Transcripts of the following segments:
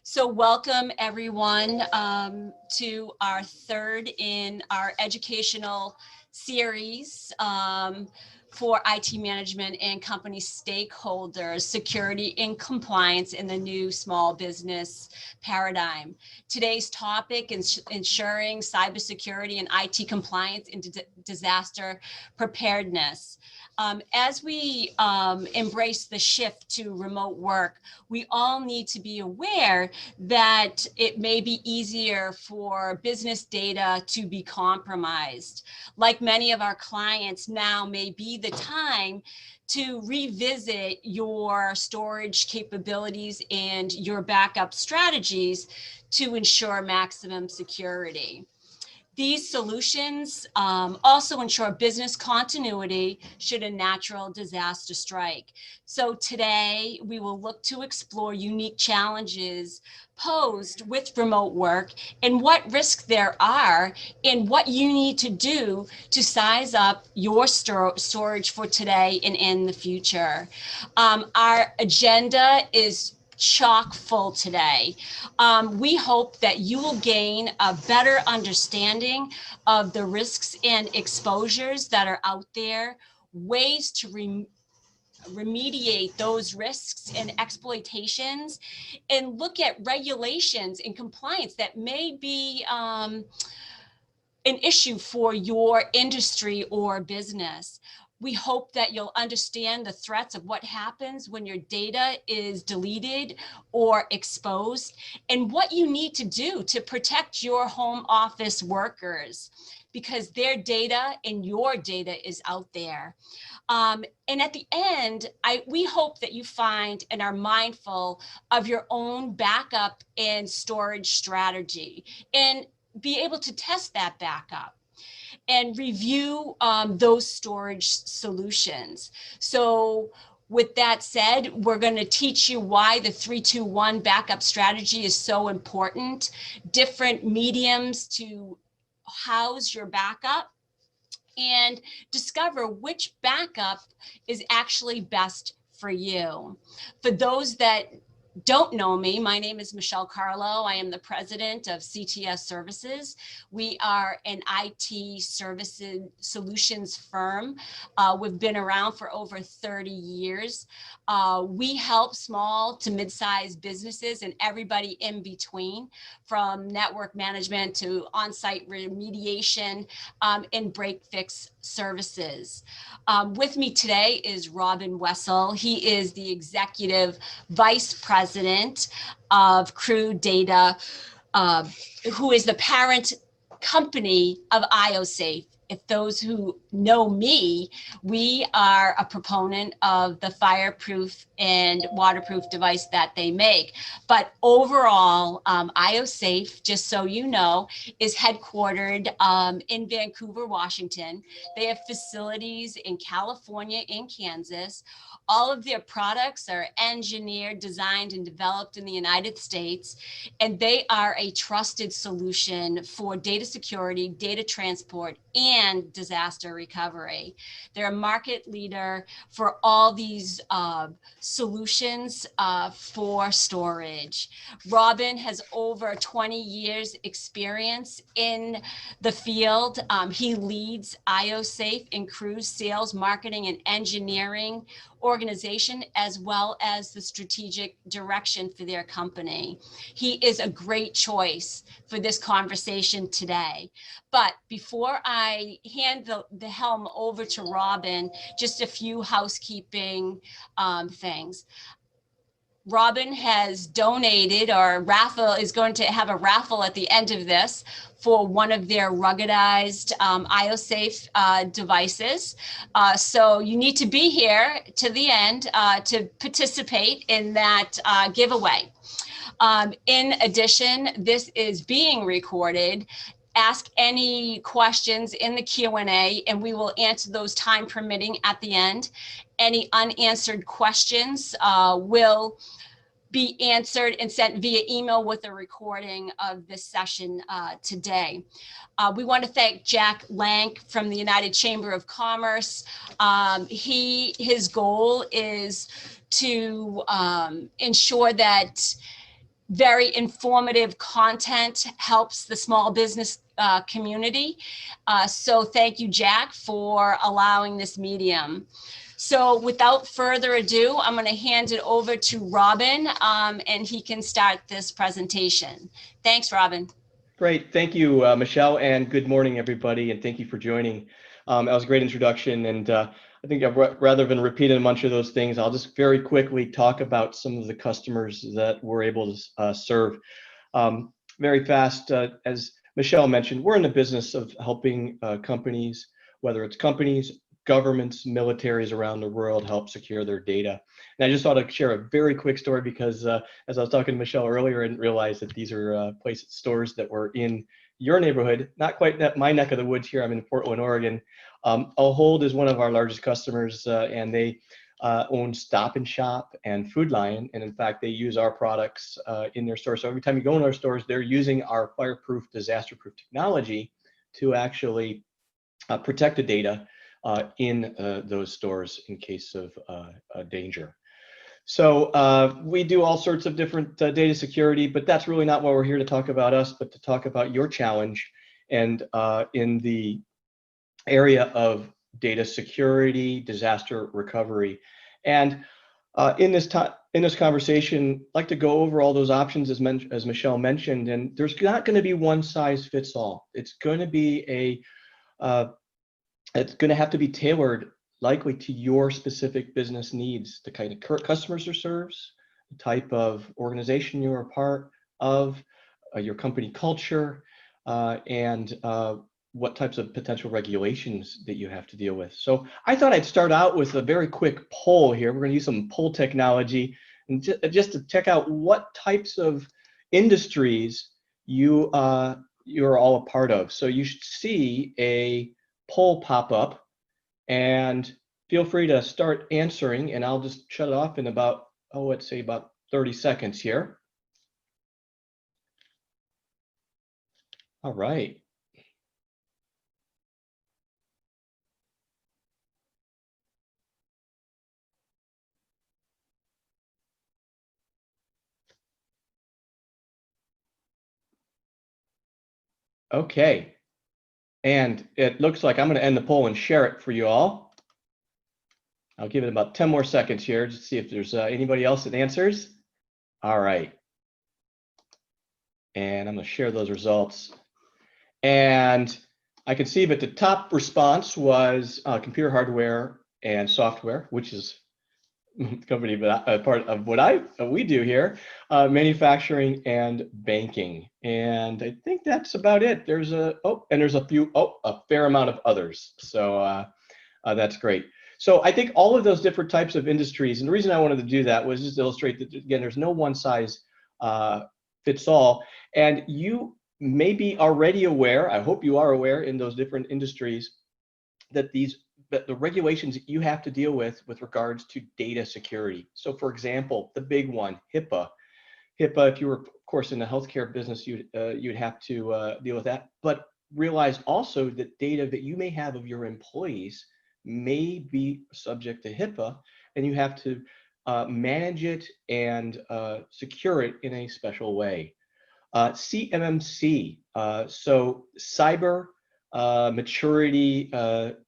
So welcome everyone to our third in our educational series for IT management and company stakeholders, security and compliance in the new small business paradigm. Today's topic is ensuring cybersecurity and IT compliance in disaster preparedness. As we embrace the shift to remote work, we all need to be aware that it may be easier for business data to be compromised. Like many of our clients, now may be the time to revisit your storage capabilities and your backup strategies to ensure maximum security. These solutions also ensure business continuity should a natural disaster strike. So today we will look to explore unique challenges posed with remote work and what risks there are and what you need to do to size up your storage for today and in the future. Our agenda is chock full today. We hope that you will gain a better understanding of the risks and exposures that are out there, ways to remediate those risks and exploitations, and look at regulations and compliance that may be an issue for your industry or business. We hope that you'll understand the threats of what happens when your data is deleted or exposed and what you need to do to protect your home office workers, because their data and your data is out there. And at the end, we hope that you find and are mindful of your own backup and storage strategy and be able to test that backup and review those storage solutions. So with that said, we're going to teach you why the 3-2-1 backup strategy is so important, different mediums to house your backup, and discover which backup is actually best for you. For those that don't know me, my name is Michelle Carlo. I am the president of CTS Services. We are an IT services solutions firm. We've been around for over 30 years. We help small to mid-sized businesses and everybody in between, from network management to on-site remediation and break-fix services. With me today is Robin Wessel. He is the Executive Vice President of Crew Data, who is the parent company of IOSafe. If those who know me, we are a proponent of the fireproof and waterproof device that they make. But overall, IOSafe, just so you know, is headquartered in Vancouver, Washington. They have facilities in California and Kansas. All of their products are engineered, designed, and developed in the United States, and they are a trusted solution for data security, data transport, and disaster recovery. They're a market leader for all these solutions for storage. Robin has over 20 years experience in the field. He leads IOSafe in Crew sales, marketing, and engineering organization, as well as the strategic direction for their company. He is a great choice for this conversation today. But before I hand the helm over to Robin, just a few housekeeping things. Robin has donated, or is going to have a raffle at the end of this for one of their ruggedized IOSafe devices. So you need to be here to the end to participate in that giveaway. In addition, this is being recorded. Ask any questions in the Q&A and we will answer those time permitting at the end. Any unanswered questions will be answered and sent via email with a recording of this session today. We want to thank Jack Lank from the United Chamber of Commerce. His goal is to ensure that very informative content helps the small business community. So thank you, Jack, for allowing this medium. So without further ado, I'm going to hand it over to Robin, and he can start this presentation. Thanks, Robin. Great. Thank you, Michelle, and good morning, everybody, and thank you for joining. That was a great introduction, and I think rather than repeating a bunch of those things, I'll just very quickly talk about some of the customers that we're able to serve. Very fast, as Michelle mentioned, we're in the business of helping companies, whether it's companies, governments, militaries around the world, help secure their data. And I just thought I'd share a very quick story because as I was talking to Michelle earlier, I didn't realize that these are stores that were in your neighborhood, not quite my neck of the woods here. I'm in Portland, Oregon. Ahold is one of our largest customers, and they own Stop and Shop and Food Lion. And in fact, they use our products in their stores. So every time you go in our stores, they're using our fireproof, disaster-proof technology to actually protect the data in those stores in case of danger. So we do all sorts of different data security, but that's really not why we're here to talk about us, but to talk about your challenge. And in the area of data security, disaster recovery. And in this conversation, I'd like to go over all those options as Michelle mentioned, and there's not going to be one size fits all. It's going to be it's going to have to be tailored likely to your specific business needs, the kind of customers it serves, the type of organization you're a part of, your company culture, and what types of potential regulations that you have to deal with. So I thought I'd start out with a very quick poll here. We're going to use some poll technology and just to check out what types of industries you're all a part of. So you should see a poll pop up, and feel free to start answering, and I'll just shut it off in about, let's say about 30 seconds here. All right. Okay. And it looks like I'm going to end the poll and share it for you all. I'll give it about 10 more seconds here to see if there's anybody else that answers. All right. And I'm going to share those results. And I can see that the top response was computer hardware and software, which is company, but part of what we do here, manufacturing and banking. And I think that's about it. There's a fair amount of others. So that's great. So I think all of those different types of industries, and the reason I wanted to do that was just to illustrate that, again, there's no one size fits all. And you may be already aware, I hope you are aware in those different industries, that the regulations that you have to deal with regards to data security. So for example, the big one, HIPAA. HIPAA, if you were, of course, in the healthcare business, you'd have to deal with that. But realize also that data that you may have of your employees may be subject to HIPAA, and you have to manage it and secure it in a special way. CMMC, so cyber maturity,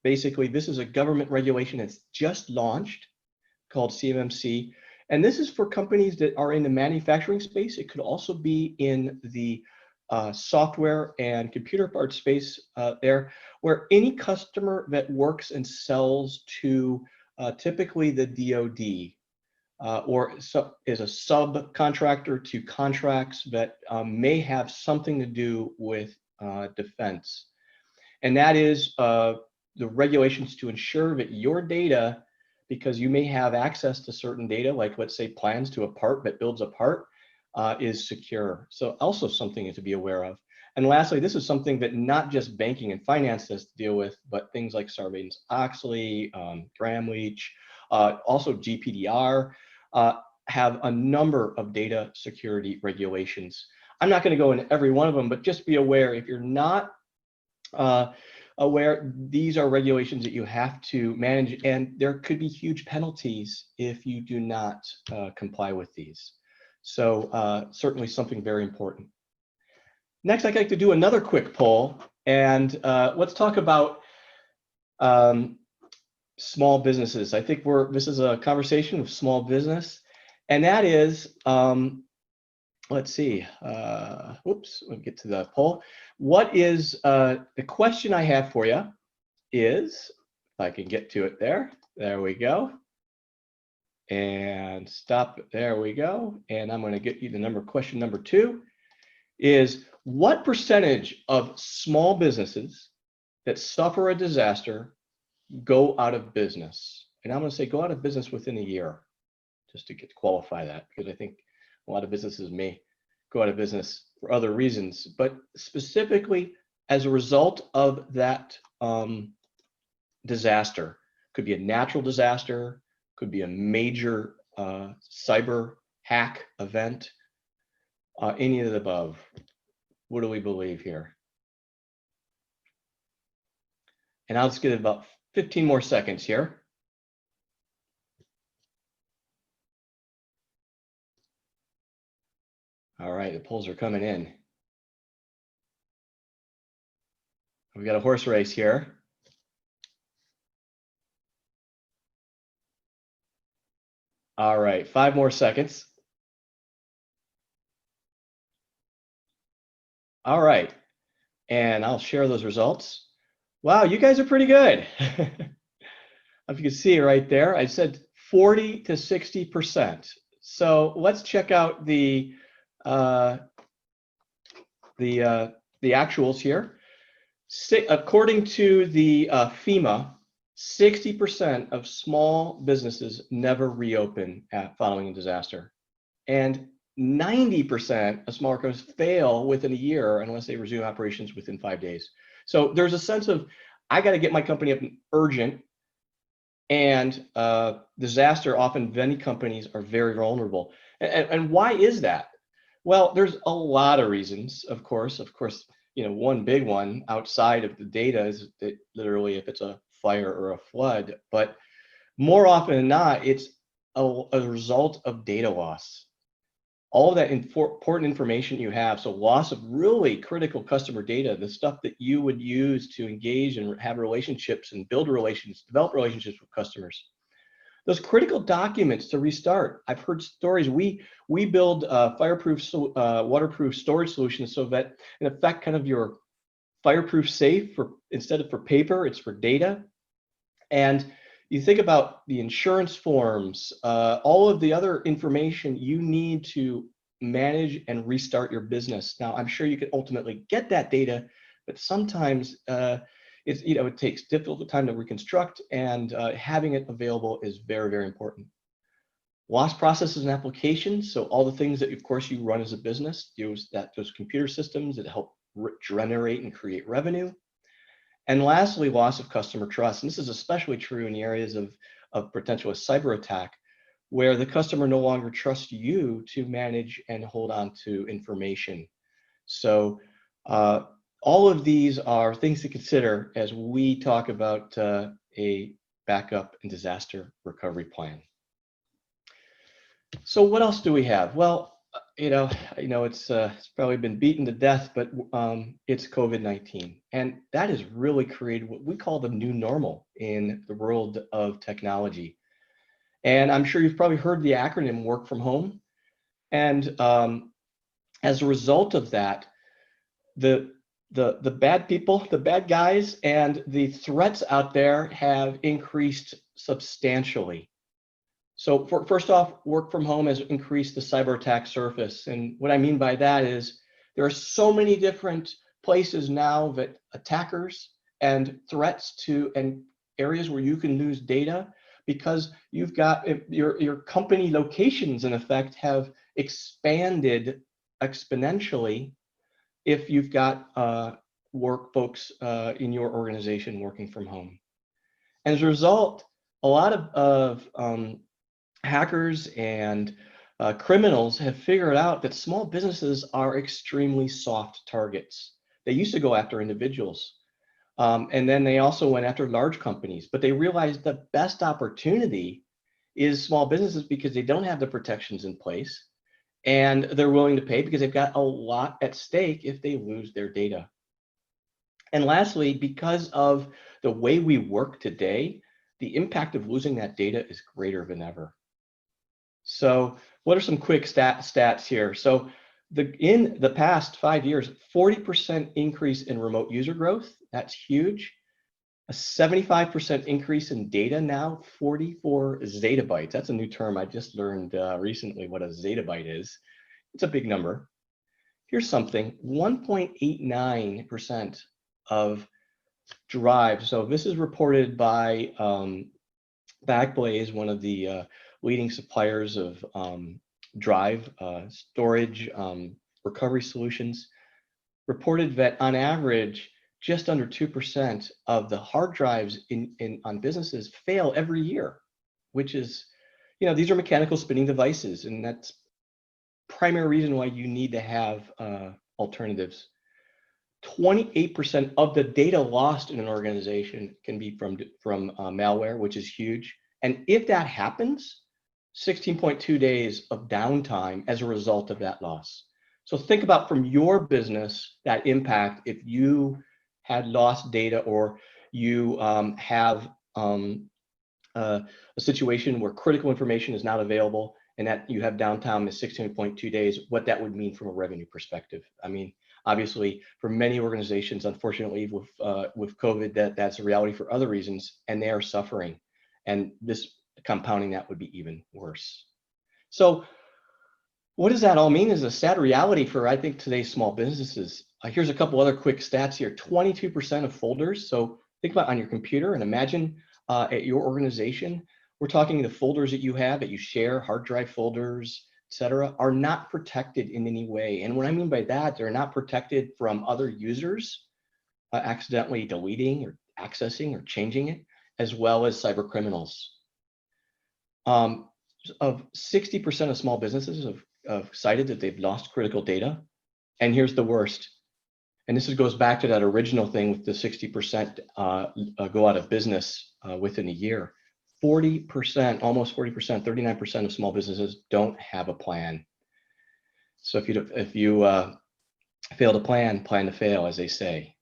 basically this is a government regulation that's just launched called CMMC. And this is for companies that are in the manufacturing space. It could also be in the software and computer parts space there, where any customer that works and sells to typically the DoD or is a subcontractor to contracts that may have something to do with defense. And that is the regulations to ensure that your data, because you may have access to certain data, like let's say plans to a part that builds a part, is secure. So also something to be aware of. And lastly, this is something that not just banking and finance has to deal with, but things like Sarbanes-Oxley, Gramm-Leach, also GDPR, have a number of data security regulations. I'm not going to go into every one of them, but just be aware, if you're not aware, these are regulations that you have to manage, and there could be huge penalties if you do not comply with these. So certainly something very important. Next, I'd like to do another quick poll, and let's talk about small businesses. I think this is a conversation of small business, and that is, let's see, whoops, let me get to the poll. What is, the question I have for you is, if I can get to it there we go. And stop, there we go. And I'm gonna get you the question number 2 is, what percentage of small businesses that suffer a disaster go out of business? And I'm going to say go out of business within a year, just to qualify that, because I think a lot of businesses may go out of business for other reasons, but specifically as a result of that disaster. Could be a natural disaster, could be a major cyber hack event, any of the above. What do we believe here? And I'll just give it about 15 more seconds here. All right, the polls are coming in. We've got a horse race here. All right, 5 more seconds. All right, and I'll share those results. Wow, you guys are pretty good. If you can see right there, I said 40 to 60%. So let's check out the actuals here. According to the FEMA, 60% of small businesses never reopen following a disaster, and 90% of smaller companies fail within a year unless they resume operations within 5 days. So there's a sense of, I got to get my company up urgent, and disaster, often many companies are very vulnerable. And why is that? Well, there's a lot of reasons, of course, you know, one big one outside of the data is that literally if it's a fire or a flood, but more often than not, it's a result of data loss. All of that important information you have, so loss of really critical customer data, the stuff that you would use to engage and have relationships and develop relationships with customers. Those critical documents to restart. I've heard stories. We build fireproof, waterproof storage solutions so that in effect, kind of your fireproof safe, instead of for paper, it's for data. And you think about the insurance forms, all of the other information you need to manage and restart your business. Now, I'm sure you could ultimately get that data, but sometimes it takes difficult time to reconstruct, and having it available is very, very important. Loss processes and applications. So all the things that, of course, you run as a business, those computer systems that help generate and create revenue. And lastly, loss of customer trust. And this is especially true in the areas of potential cyber attack, where the customer no longer trusts you to manage and hold on to information. So all of these are things to consider as we talk about a backup and disaster recovery plan. So what else do we have? Well, it's probably been beaten to death, but it's COVID-19, and that has really created what we call the new normal in the world of technology. And I'm sure you've probably heard the acronym work from home. And as a result of that, the bad people, the bad guys, and the threats out there have increased substantially. So first off, work from home has increased the cyber attack surface. And what I mean by that is there are so many different places now that attackers and threats to and areas where you can lose data, because you've got your company locations in effect have expanded exponentially if you've got folks in your organization working from home. And as a result, a lot of hackers and criminals have figured out that small businesses are extremely soft targets. They used to go after individuals, and then they also went after large companies, but they realized the best opportunity is small businesses because they don't have the protections in place, and they're willing to pay because they've got a lot at stake if they lose their data. And lastly, because of the way we work today, the impact of losing that data is greater than ever. So what are some quick stats here? So in the past 5 years, 40% increase in remote user growth. That's huge. A 75% increase in data now, 44 zettabytes. That's a new term. I just learned recently what a zettabyte is. It's a big number. Here's something, 1.89% of drives. So this is reported by Backblaze, one of the leading suppliers of drive storage recovery solutions, reported that on average, just under 2% of the hard drives on businesses fail every year, which is, these are mechanical spinning devices, and that's primary reason why you need to have alternatives. 28% of the data lost in an organization can be from malware, which is huge. And if that happens, 16.2 days of downtime as a result of that loss. So think about from your business that impact if you had lost data, or you have a situation where critical information is not available and that you have downtime is 16.2 days, what that would mean from a revenue perspective. I mean, obviously, for many organizations, unfortunately, with COVID, that's a reality for other reasons, and they are suffering. And this compounding that would be even worse. So what does that all mean is a sad reality for, I think, today's small businesses. Here's a couple other quick stats here. 22% of folders. So think about on your computer and imagine at your organization, we're talking the folders that you share, hard drive folders, etc., are not protected in any way. And what I mean by that, they're not protected from other users accidentally deleting or accessing or changing it, as well as cyber criminals. Of 60% of small businesses have cited that they've lost critical data. And here's the worst. And this goes back to that original thing with the 60% go out of business within a year. 40%, almost 40%, 39% of small businesses don't have a plan. So if you fail to plan to fail, as they say.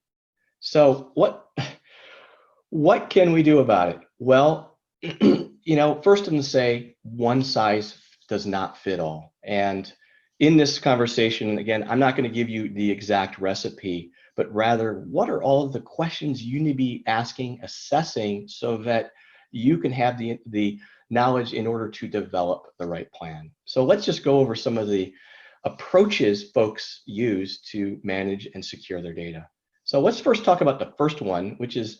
So what can we do about it? Well, first I'm going to say one size does not fit all. And in this conversation, again, I'm not going to give you the exact recipe, but rather what are all of the questions you need to be asking, assessing, so that you can have the knowledge in order to develop the right plan. So let's just go over some of the approaches folks use to manage and secure their data. So let's first talk about the first one, which is,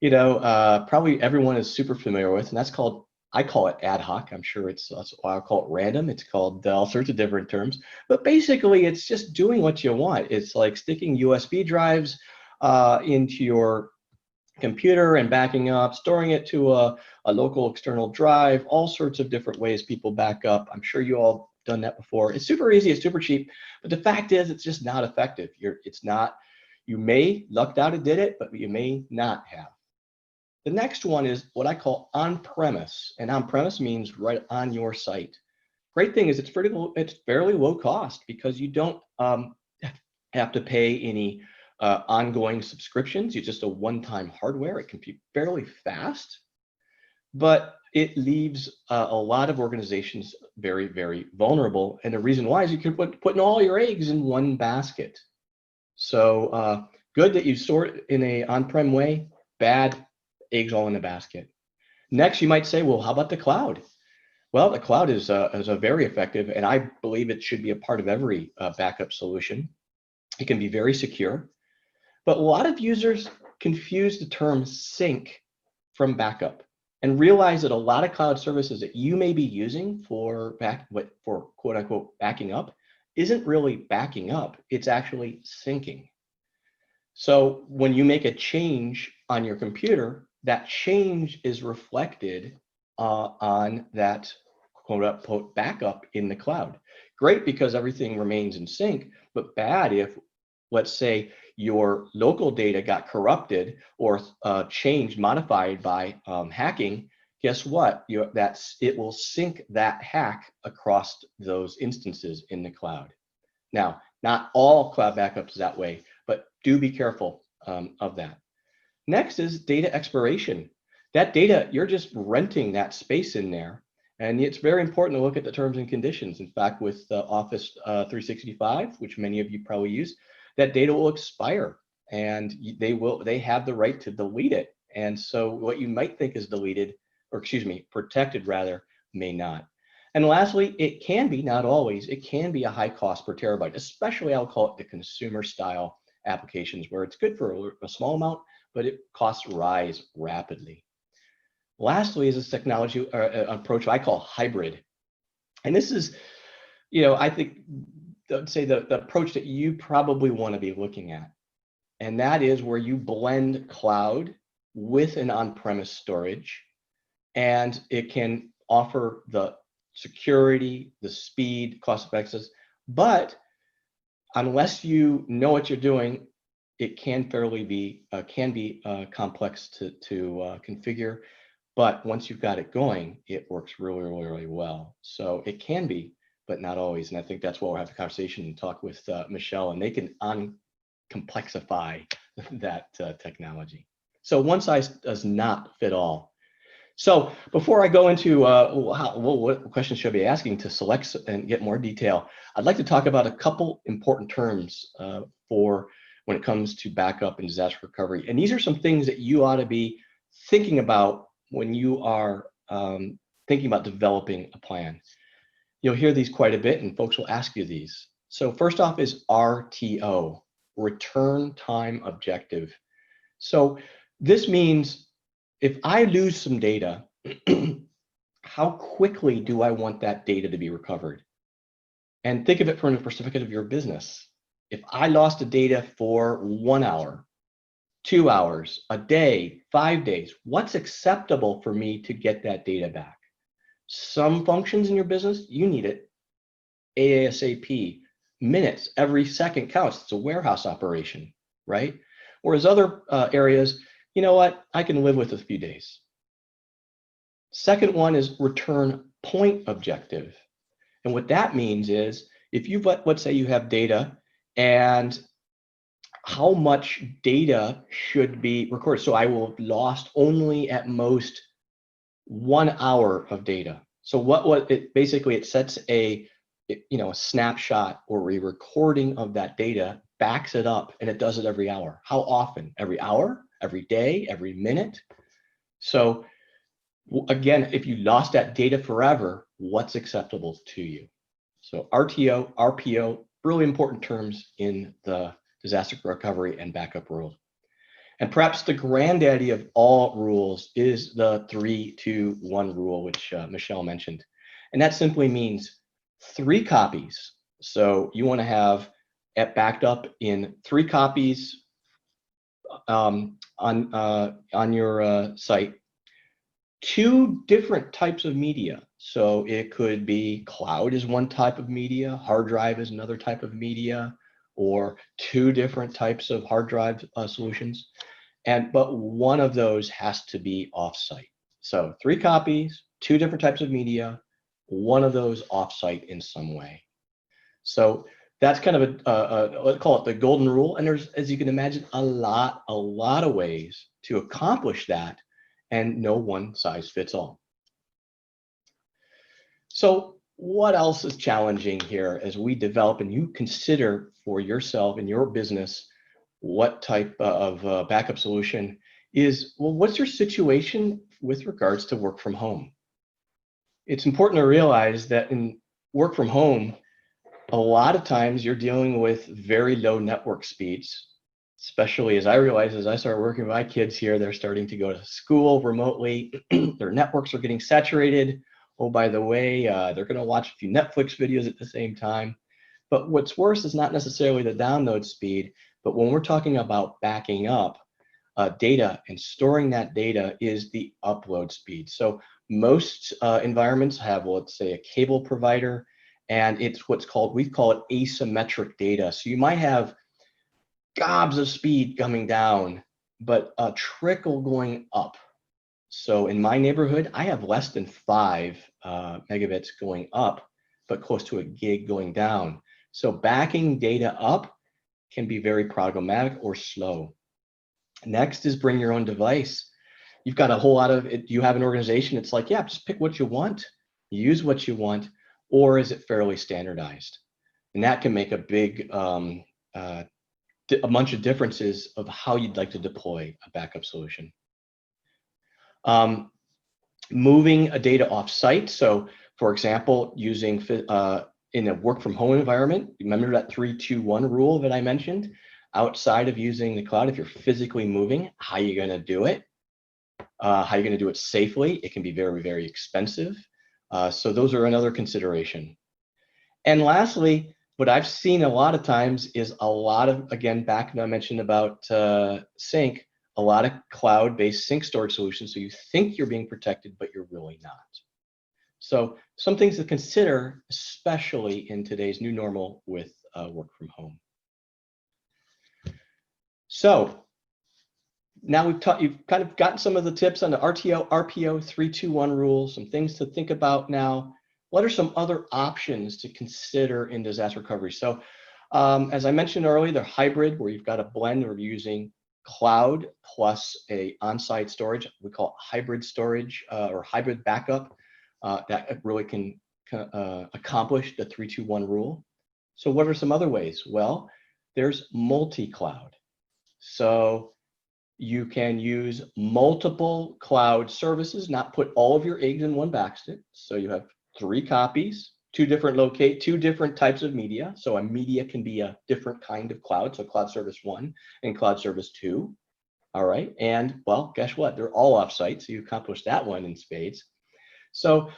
probably everyone is super familiar with, and that's called, I call it ad hoc. I'm sure that's why I call it random. It's called all sorts of different terms, but basically it's just doing what you want. It's like sticking USB drives into your computer and backing up, storing it to a local external drive, all sorts of different ways people back up. I'm sure you all done that before. It's super easy, it's super cheap, but the fact is it's just not effective. You may lucked out and did it, but you may not have. The next one is what I call on-premise, and on-premise means right on your site. Great thing is it's fairly low cost because you don't have to pay any ongoing subscriptions. It's just a one-time hardware. It can be fairly fast, but it leaves a lot of organizations very, very vulnerable. And the reason why is you can put all your eggs in one basket. So good that you sort in a on-prem way, bad, eggs all in a basket. Next, you might say, well, how about the cloud? Well, the cloud is a very effective, and I believe it should be a part of every backup solution. It can be very secure, but a lot of users confuse the term sync from backup and realize that a lot of cloud services that you may be using for quote unquote backing up isn't really backing up, it's actually syncing. So when you make a change on your computer, that change is reflected on that quote unquote backup in the cloud. Great because everything remains in sync, but bad if, let's say, your local data got corrupted or changed, modified by hacking. guess what? It will sync that hack across those instances in the cloud. Now, not all cloud backups that way, but do be careful of that. Next is data expiration. That data, you're just renting that space in there. And it's very important to look at the terms and conditions. In fact, with Office 365, which many of you probably use, that data will expire and they have the right to delete it. And so what you might think is deleted, or excuse me, protected rather, may not. And lastly, it can be, not always, it can be a high cost per terabyte, especially I'll call it the consumer style applications where it's good for a small amount, but it costs rise rapidly. Lastly is this technology approach I call hybrid. And this is, I think, I'd say the approach that you probably want to be looking at. And that is where you blend cloud with an on-premise storage, and it can offer the security, the speed, cost effectiveness, but unless you know what you're doing, it can be complex to configure. But once you've got it going, it works really, really, really well. So it can be, but not always. And I think that's why we'll have the conversation and talk with Michelle, and they can uncomplexify that technology. So one size does not fit all. So before I go into what questions should I be asking to select and get more detail, I'd like to talk about a couple important terms for when it comes to backup and disaster recovery. And these are some things that you ought to be thinking about when you are thinking about developing a plan. You'll hear these quite a bit, and folks will ask you these. So first off is RTO, return time objective. So this means if I lose some data, how quickly do I want that data to be recovered? And think of it from the perspective of your business. If I lost the data for 1 hour, 2 hours, a day, 5 days, what's acceptable for me to get that data back? Some functions in your business, you need it ASAP, minutes, every second counts. It's a warehouse operation, right? Whereas other areas, you know what, I can live with a few days. Second one is return point objective. And what that means is if you've, let's say you have data and how much data should be recorded. So I will have lost only at most 1 hour of data. So what it basically, it sets a snapshot or a recording of that data, backs it up, and it does it every hour. How often? Every hour, every day, every minute. So again, if you lost that data forever, what's acceptable to you? So RTO, RPO, really important terms in the disaster recovery and backup world. And perhaps the granddaddy of all rules is the 3-2-1 rule, which Michelle mentioned. And that simply means 3 copies. So you want to have it backed up in 3 copies on your site. 2 different types of media. So it could be cloud is one type of media, hard drive is another type of media, or 2 different types of hard drive solutions. But one of those has to be offsite. So 3 copies, 2 different types of media, one of those offsite in some way. So that's kind of let's call it the golden rule. And there's, as you can imagine, a lot of ways to accomplish that, and no one size fits all. So what else is challenging here as we develop and you consider for yourself and your business what type of backup solution is, well, what's your situation with regards to work from home? It's important to realize that in work from home, a lot of times you're dealing with very low network speeds, especially as I realize as I start working with my kids here, they're starting to go to school remotely. Their networks are getting saturated. Oh, by the way, they're going to watch a few Netflix videos at the same time. But what's worse is not necessarily the download speed, but when we're talking about backing up data and storing that data is the upload speed. So most environments have, well, let's say, a cable provider, and it's what's called, we call it asymmetric data. So you might have gobs of speed coming down, but a trickle going up. So in my neighborhood, I have less than 5 megabits going up, but close to a gig going down. So backing data up can be very problematic or slow. Next is bring your own device. You've got a whole lot of it. You have an organization. It's like, yeah, just pick what you want, use what you want, or is it fairly standardized? And that can make a big, a bunch of differences of how you'd like to deploy a backup solution. Moving a data off-site. So, for example, using in a work from home environment, remember that 3-2-1 rule that I mentioned? Outside of using the cloud, if you're physically moving, how are you going to do it? How are you going to do it safely? It can be very, very expensive. So those are another consideration. And lastly, what I've seen a lot of times is a lot of, again, back when I mentioned about sync, a lot of cloud-based sync storage solutions. So you think you're being protected, but you're really not. So some things to consider, especially in today's new normal with work from home. So now you've kind of gotten some of the tips on the RTO, RPO, 3-2-1 rules, some things to think about now. What are some other options to consider in disaster recovery? So as I mentioned earlier, they're hybrid, where you've got a blend of using cloud plus a on-site storage. We call it hybrid storage or hybrid backup. That really can accomplish the 3-2-1 rule. So what are some other ways? Well, there's multi-cloud. So you can use multiple cloud services, not put all of your eggs in one basket. So you have 3 copies, 2 different types of media. So a media can be a different kind of cloud. So cloud service 1 and cloud service 2. All right. And well, guess what? They're all offsite. So you accomplish that one in spades. So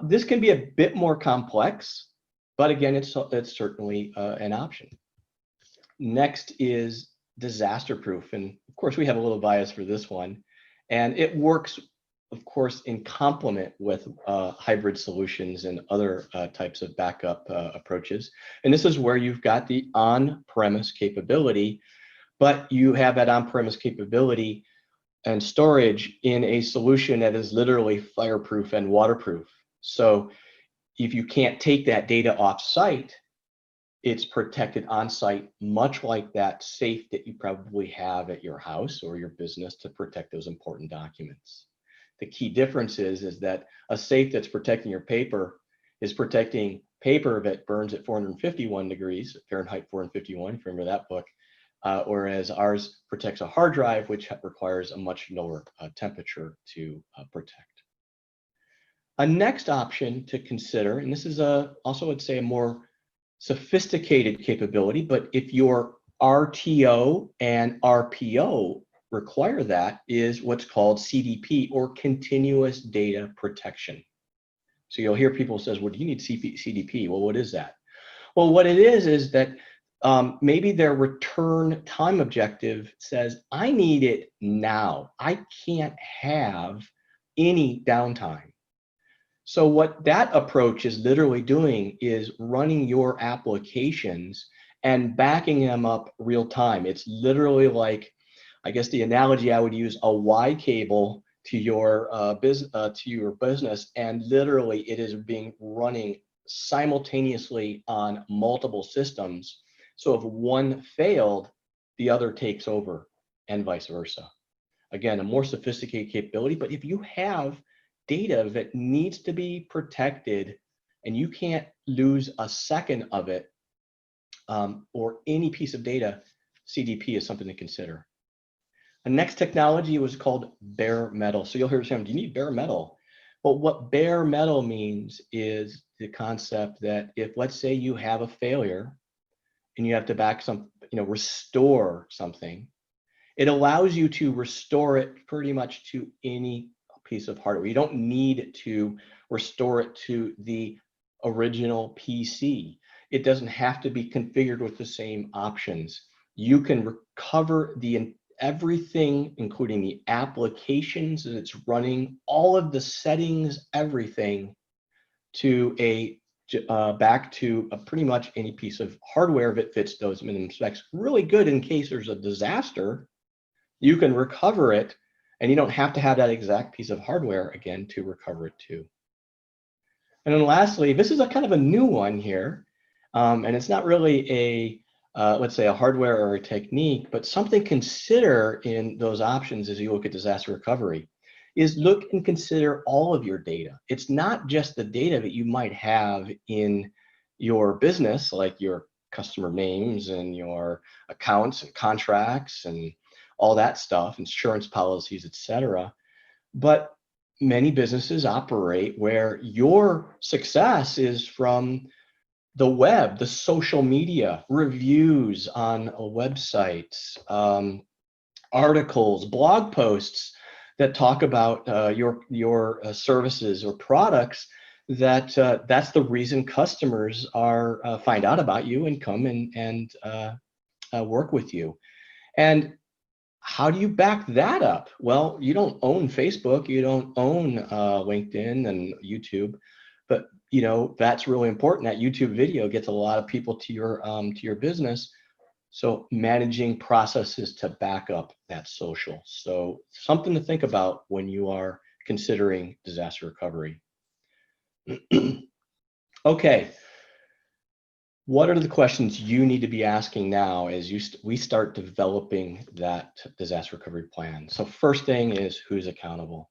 this can be a bit more complex, but again, it's certainly an option. Next is disaster proof. And of course, we have a little bias for this one. And it works, of course, in complement with hybrid solutions and other types of backup approaches. And this is where you've got the on-premise capability, but you have that on-premise capability and storage in a solution that is literally fireproof and waterproof. So if you can't take that data off-site, it's protected on-site, much like that safe that you probably have at your house or your business to protect those important documents. The key difference is that a safe that's protecting your paper is protecting paper that burns at 451 degrees, Fahrenheit 451, if you remember that book, whereas ours protects a hard drive, which requires a much lower temperature to protect. A next option to consider, and this is also, I'd say, a more sophisticated capability, but if your RTO and RPO require that, is what's called CDP, or continuous data protection. So you'll hear people says, well, do you need CDP? Well, what is that? Well, what it is that maybe their return time objective says, I need it now. I can't have any downtime. So what that approach is literally doing is running your applications and backing them up real time. It's literally like, I guess the analogy I would use, a Y cable to your business, and literally it is being running simultaneously on multiple systems. So if one failed, the other takes over, and vice versa. Again, a more sophisticated capability, but if you have data that needs to be protected and you can't lose a second of it, or any piece of data, CDP is something to consider. The next technology was called bare metal. So you'll hear some, do you need bare metal? Well, what bare metal means is the concept that if, let's say, you have a failure and you have to restore something, it allows you to restore it pretty much to any piece of hardware. You don't need to restore it to the original PC. It doesn't have to be configured with the same options. You can recover everything, including the applications that it's running, all of the settings, everything, to back to pretty much any piece of hardware that fits those minimum specs. Really good in case there's a disaster. You can recover it And you don't have to have that exact piece of hardware again to recover it too. And then lastly, this is a kind of a new one here. And it's not really a, let's say a hardware or a technique, but something to consider in those options as you look at disaster recovery is look and consider all of your data. It's not just the data that you might have in your business, like your customer names and your accounts and contracts and all that stuff, insurance policies, etc. But many businesses operate where your success is from the web, the social media, reviews on websites, articles, blog posts that talk about your services or products. That's the reason customers are find out about you and come and work with you. And how do you back that up? Well, you don't own Facebook, you don't own LinkedIn and YouTube, but you know that's really important. That YouTube video gets a lot of people to your business. So managing processes to back up that social. So something to think about when you are considering disaster recovery. Okay. What are the questions you need to be asking now as we start developing that disaster recovery plan? So first thing is, who's accountable?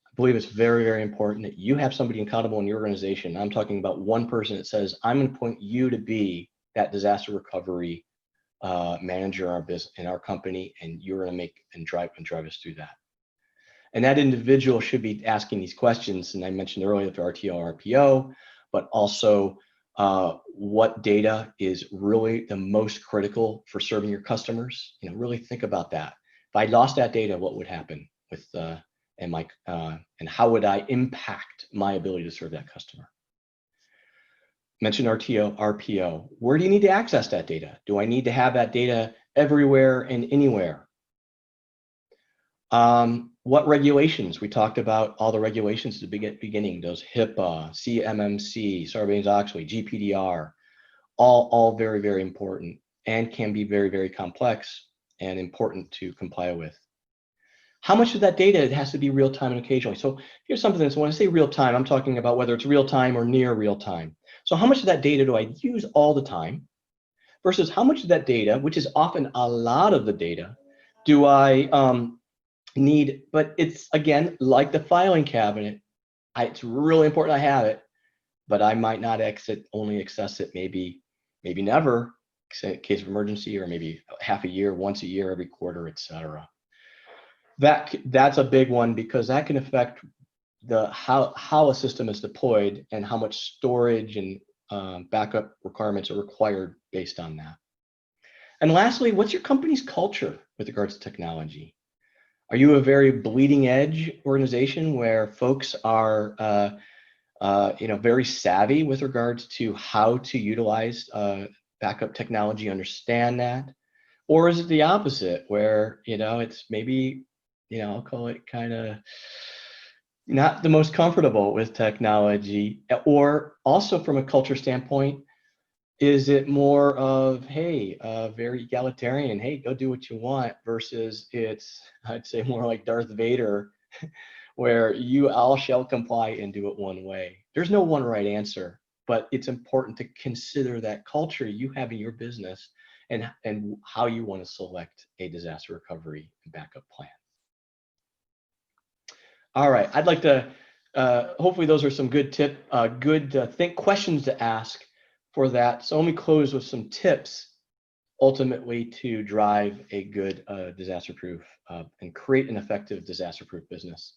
I believe it's very, very important that you have somebody accountable in your organization. I'm talking about one person that says, I'm going to point you to be that disaster recovery manager in our business, in our company, and you're going to make and drive us through that. And that individual should be asking these questions. And I mentioned earlier the RTO, RPO, but also what data is really the most critical for serving your customers. You know, really think about that. If I lost that data, what would happen with and how would I impact my ability to serve that customer? Mention RTO, RPO. Where do you need to access that data? Do I need to have that data everywhere and anywhere? What regulations? We talked about all the regulations at the beginning, those HIPAA, CMMC, Sarbanes-Oxley, GPDR, all very, very important and can be very, very complex and important to comply with. How much of that data has to be real time and occasionally? So here's something that's, when I say real time, I'm talking about whether it's real time or near real time. So how much of that data do I use all the time versus how much of that data, which is often a lot of the data, do I need? But it's, again, like the filing cabinet, it's really important I have it, but I might not only access it maybe never, in case of emergency, or maybe half a year, once a year, every quarter, etc. That's a big one, because that can affect how a system is deployed and how much storage and backup requirements are required based on that. And lastly, what's your company's culture with regards to technology? Are you a very bleeding edge organization where folks are very savvy with regards to how to utilize backup technology, understand that? Or is it the opposite, where it's maybe, I'll call it kind of not the most comfortable with technology? Or also from a culture standpoint, is it more of, hey, very egalitarian, hey, go do what you want, versus it's, I'd say, more like Darth Vader, where you all shall comply and do it one way? There's no one right answer, but it's important to consider that culture you have in your business and how you want to select a disaster recovery and backup plan. All right, I'd like to, hopefully those are some good questions to ask for that. So let me close with some tips ultimately to drive a good disaster-proof and create an effective disaster-proof business.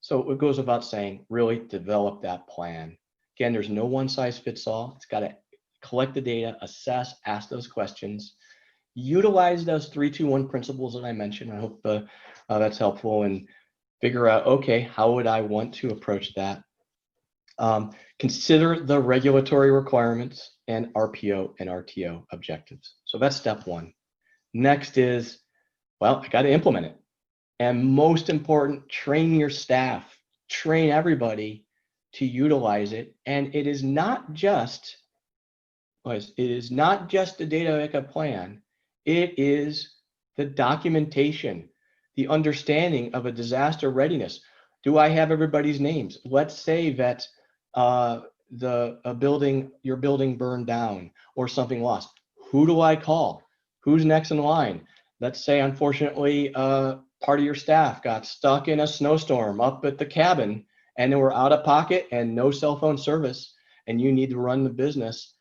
So it goes without saying, really develop that plan. Again, there's no one size fits all. It's got to collect the data, assess, ask those questions, utilize those 3-2-1 principles that I mentioned. I hope that's helpful, and figure out, okay, how would I want to approach that? Consider the regulatory requirements and RPO and RTO objectives. So that's step one. Next is, well, I got to implement it. And most important, train your staff, train everybody to utilize it. And it is not just the data backup plan. It is the documentation, the understanding of a disaster readiness. Do I have everybody's names? Let's say that your building burned down or something lost. Who do I call? Who's next in line? Let's say, unfortunately, part of your staff got stuck in a snowstorm up at the cabin and they were out of pocket and no cell phone service, and you need to run the business.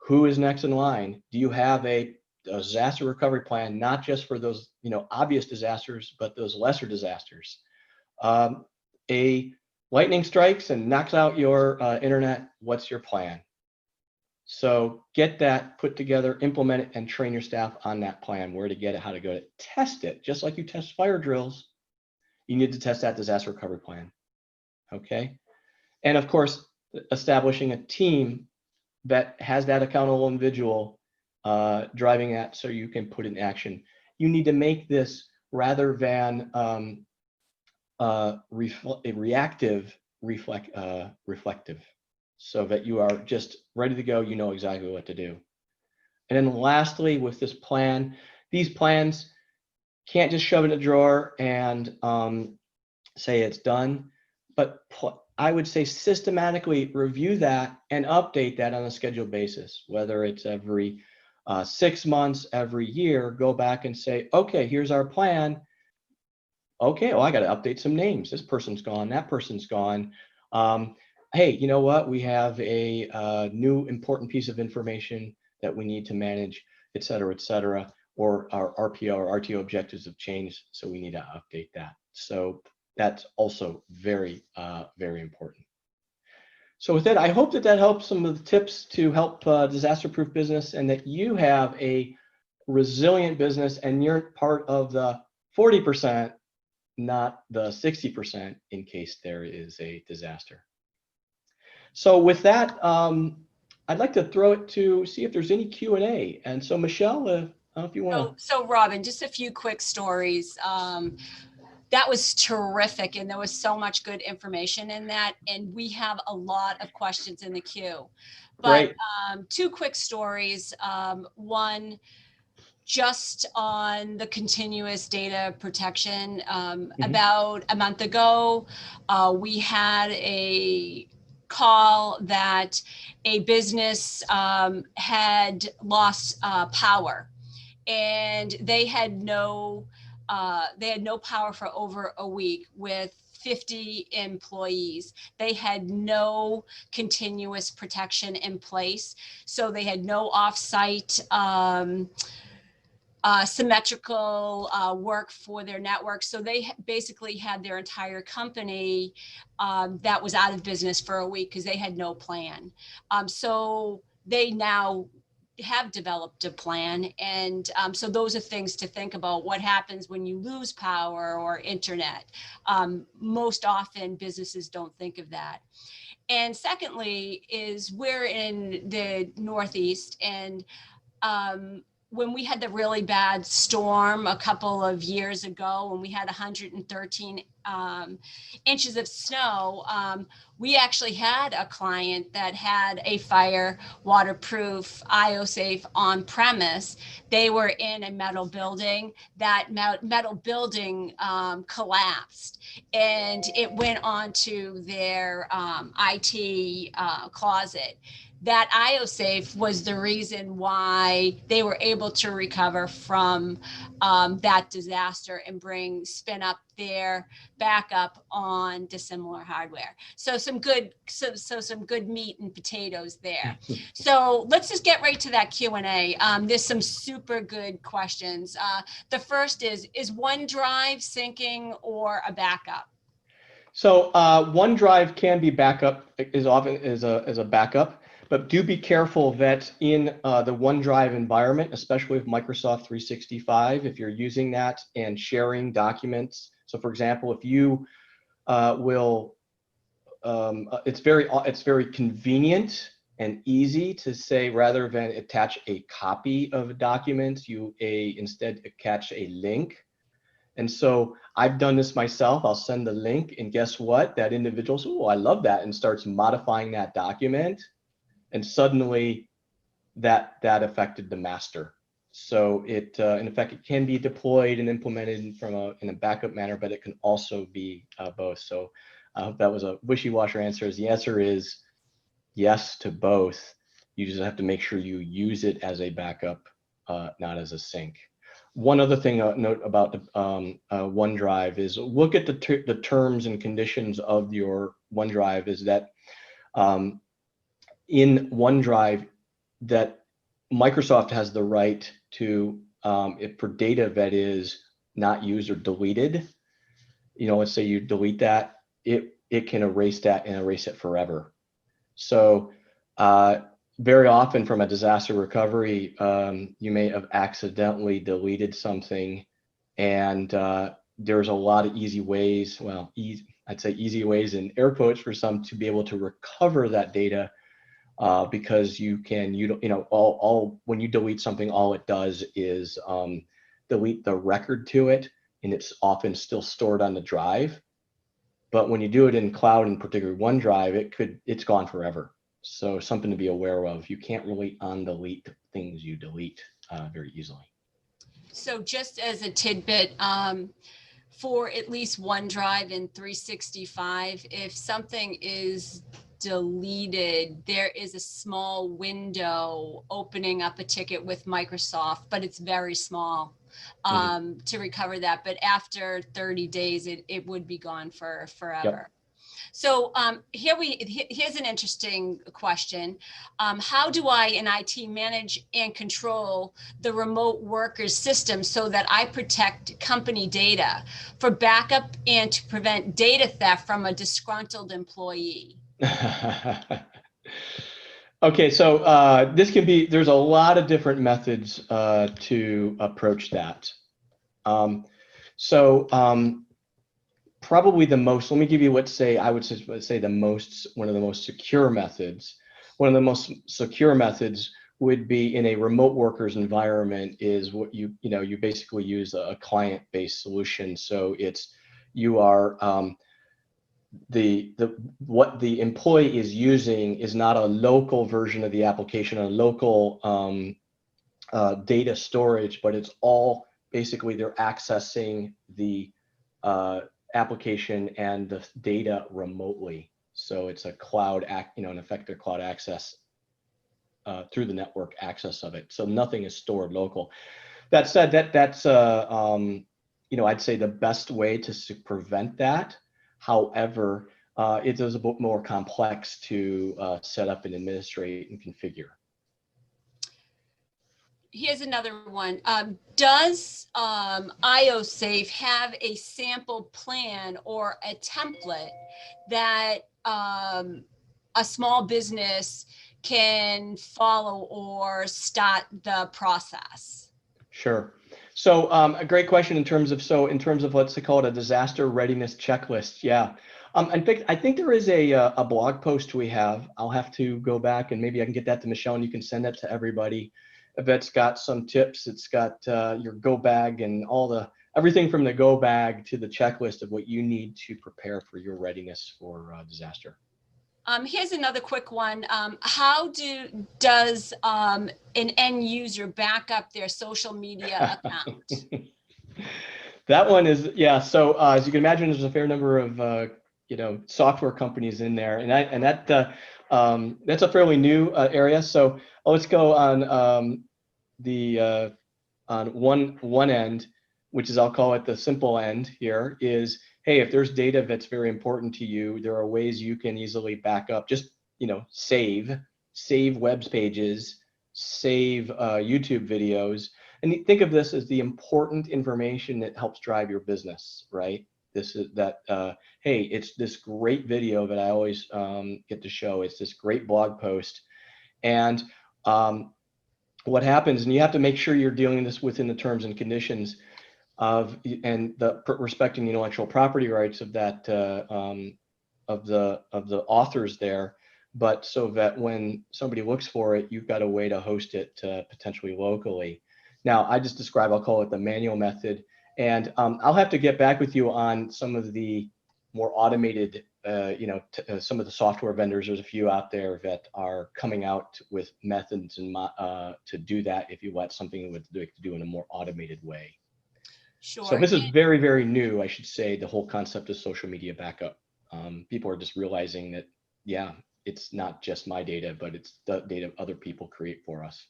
Who is next in line? Do you have a disaster recovery plan, not just for those obvious disasters, but those lesser disasters? A lightning strikes and knocks out your internet. What's your plan? So get that put together, implement it, and train your staff on that plan, where to get it, how to go to it. Test it, just like you test fire drills. You need to test that disaster recovery plan, okay? And of course, establishing a team that has that accountable individual driving that so you can put it in action. You need to make this rather than reactive, reflective, so that you are just ready to go, you know exactly what to do. And then lastly, with this plan, these plans can't just shove in a drawer and say it's done, but I would say systematically review that and update that on a scheduled basis, whether it's every 6 months, every year. Go back and say, okay, here's our plan. Okay, well, I got to update some names. This person's gone, that person's gone. Hey, you know what? We have a new important piece of information that we need to manage, et cetera, or our RPO or RTO objectives have changed, so we need to update that. So that's also very, very important. So with that, I hope that helps some of the tips to help disaster-proof business, and that you have a resilient business and you're part of the 40%, not the 60% in case there is a disaster. So with that, I'd like to throw it to see if there's any Q&A. And so Michelle, I don't know if you want to. So Robin, just a few quick stories. That was terrific, and there was so much good information in that, and we have a lot of questions in the queue. But two quick stories. One, just on the continuous data protection. About a month ago, we had a call that a business had lost power, and they had no power for over a week with 50 employees. They had no continuous protection in place, so they had no offsite symmetrical work for their network. So they basically had their entire company that was out of business for a week because they had no plan. So they now have developed a plan. And so those are things to think about. What happens when you lose power or internet? Most often businesses don't think of that. And secondly is we're in the Northeast, and when we had the really bad storm a couple of years ago, when we had 113 inches of snow, we actually had a client that had a fire waterproof IO-safe on premise. They were in a metal building. That metal building collapsed, and it went onto their IT closet. That IO-safe was the reason why they were able to recover from that disaster and spin up their backup on dissimilar hardware. So some good meat and potatoes there. So let's just get right to that Q&A. There's some super good questions. The first is OneDrive syncing or a backup? So OneDrive can be backup, is often as a backup. But do be careful that in the OneDrive environment, especially with Microsoft 365, if you're using that and sharing documents. So for example, if you it's very convenient and easy to say, rather than attach a copy of documents, you instead attach a link. And so I've done this myself. I'll send the link, and guess what? That individual says, oh, I love that, and starts modifying that document. And suddenly that affected the master. So it, in effect, it can be deployed and implemented in a backup manner, but it can also be both. So I hope that was a wishy-washy answer. The answer is yes to both. You just have to make sure you use it as a backup, not as a sync. One other thing note about the OneDrive is look at the terms and conditions of your OneDrive. Is that in OneDrive that Microsoft has the right to, if for data that is not used or deleted, let's say you delete that, it can erase that and erase it forever. So very often from a disaster recovery, you may have accidentally deleted something, and there's a lot of easy ways, well, I'd say easy ways in air quotes for some to be able to recover that data, because you can, when you delete something, all it does is delete the record to it, and it's often still stored on the drive. But when you do it in cloud, and particularly OneDrive, it's gone forever. So something to be aware of. You can't really undelete things you delete very easily. So just as a tidbit, for at least OneDrive and 365, if something is deleted, there is a small window opening up a ticket with Microsoft, but it's very small to recover that. But after 30 days, it would be gone for forever. Yep. So here's an interesting question. How do I in IT manage and control the remote workers system so that I protect company data for backup and to prevent data theft from a disgruntled employee? Okay, so there's a lot of different methods to approach that. Probably the most, let me give you, one of the most secure methods. One of the most secure methods would be in a remote workers environment is what you basically use a client-based solution. So you are, what the employee is using is not a local version of the application, a local data storage, but it's all basically they're accessing the application and the data remotely. So it's a cloud in effect, their cloud access through the network access of it. So nothing is stored local. That said, that's I'd say the best way to prevent that. However, it is a bit more complex to set up and administrate and configure. Here's another one. Does IOSafe have a sample plan or a template that a small business can follow or start the process? Sure. So a great question in terms of let's call it a disaster readiness checklist. Yeah. In fact, I think there is a blog post we have. I'll have to go back and maybe I can get that to Michelle and you can send that to everybody. That's got some tips. It's got your go bag and everything from the go bag to the checklist of what you need to prepare for your readiness for disaster. Here's another quick one. How does an end user back up their social media account? That one is, yeah. So as you can imagine, there's a fair number of software companies in there, and that's a fairly new area. So let's go on on one end, which is I'll call it the simple end here, is hey, if there's data that's very important to you, there are ways you can easily back up. Just save web pages, save YouTube videos, and think of this as the important information that helps drive your business, right? This is that hey, it's this great video that I always get to show. It's this great blog post, and what happens, and you have to make sure you're dealing this within the terms and conditions of respecting the intellectual property rights of that of the authors there, but so that when somebody looks for it, you've got a way to host it potentially locally. Now, I just described, I'll call it the manual method, and I'll have to get back with you on some of the more automated some of the software vendors, there's a few out there that are coming out with methods and to do that if you want something to do in a more automated way. Sure. So this is very, very new, I should say, the whole concept of social media backup. People are just realizing that, yeah, it's not just my data, but it's the data other people create for us.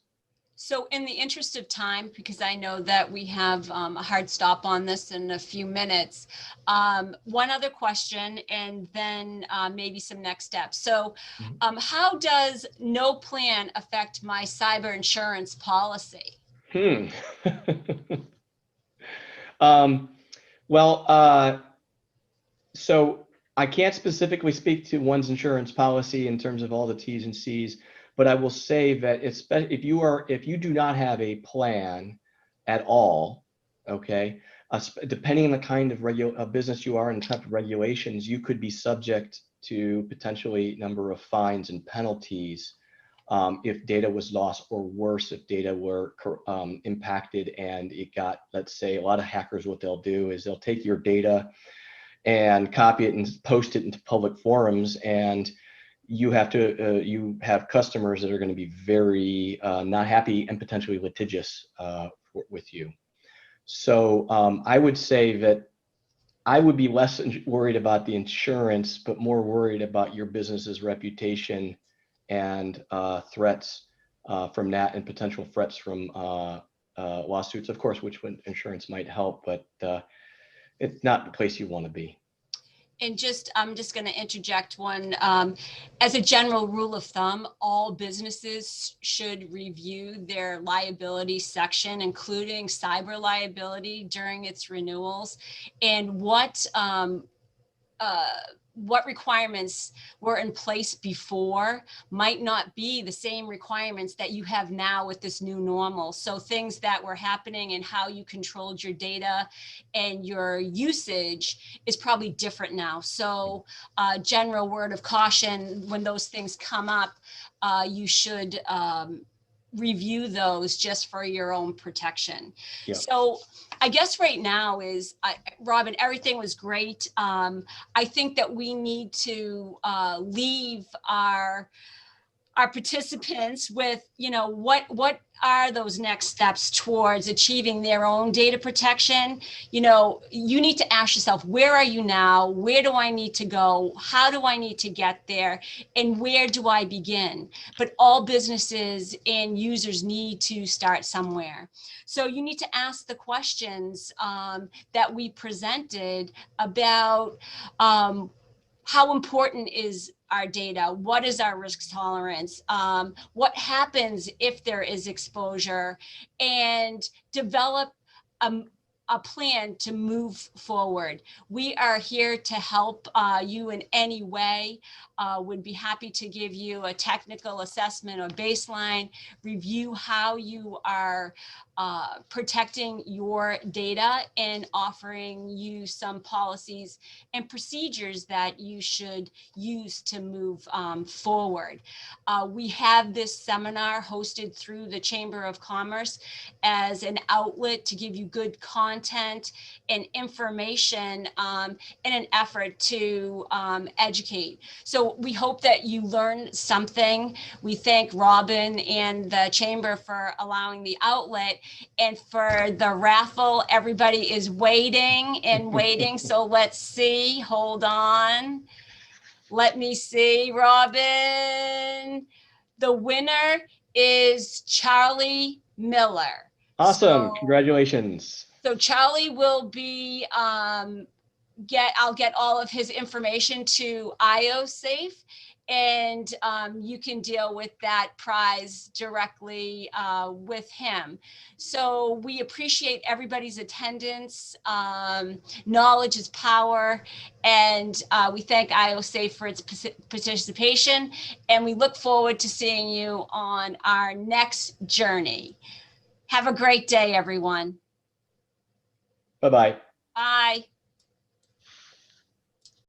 So in the interest of time, because I know that we have a hard stop on this in a few minutes, one other question and then maybe some next steps. So how does no plan affect my cyber insurance policy? So I can't specifically speak to one's insurance policy in terms of all the T's and C's, but I will say that if you do not have a plan at all, okay, depending on the kind of business you are and type of regulations, you could be subject to potentially a number of fines and penalties if data was lost, or worse, if data were impacted and it got, let's say, a lot of hackers, what they'll do is they'll take your data and copy it and post it into public forums, and you have customers that are going to be very not happy and potentially litigious with you. So I would say that I would be less worried about the insurance, but more worried about your business's reputation and threats from that, and potential threats from lawsuits, of course, which insurance might help, but it's not the place you want to be. And I'm just going to interject one. As a general rule of thumb, all businesses should review their liability section, including cyber liability, during its renewals, and what requirements were in place before might not be the same requirements that you have now with this new normal. So things that were happening and how you controlled your data and your usage is probably different now. So general word of caution, when those things come up, you should review those just for your own protection. Yeah. So I guess right now is, Robin, everything was great. I think that we need to leave our participants with, what are those next steps towards achieving their own data protection? You need to ask yourself, where are you now? Where do I need to go? How do I need to get there? And where do I begin? But all businesses and users need to start somewhere. So you need to ask the questions that we presented about how important is our data? What is our risk tolerance? What happens if there is exposure? And develop a plan to move forward. We are here to help you in any way. Would be happy to give you a technical assessment or baseline, review how you are protecting your data, and offering you some policies and procedures that you should use to move forward. We have this seminar hosted through the Chamber of Commerce as an outlet to give you good content and information in an effort to educate. So we hope that you learn something. We thank Robin and the Chamber for allowing the outlet. And for the raffle, everybody is waiting and waiting. So let's see. Hold on. Let me see, Robin. The winner is Charlie Miller. Awesome. Congratulations. So Charlie will be, I'll get all of his information to IOSafe, and you can deal with that prize directly with him. So we appreciate everybody's attendance. Knowledge is power, and we thank IOSafe for its participation, and we look forward to seeing you on our next journey. Have a great day, everyone. Bye-bye. Bye.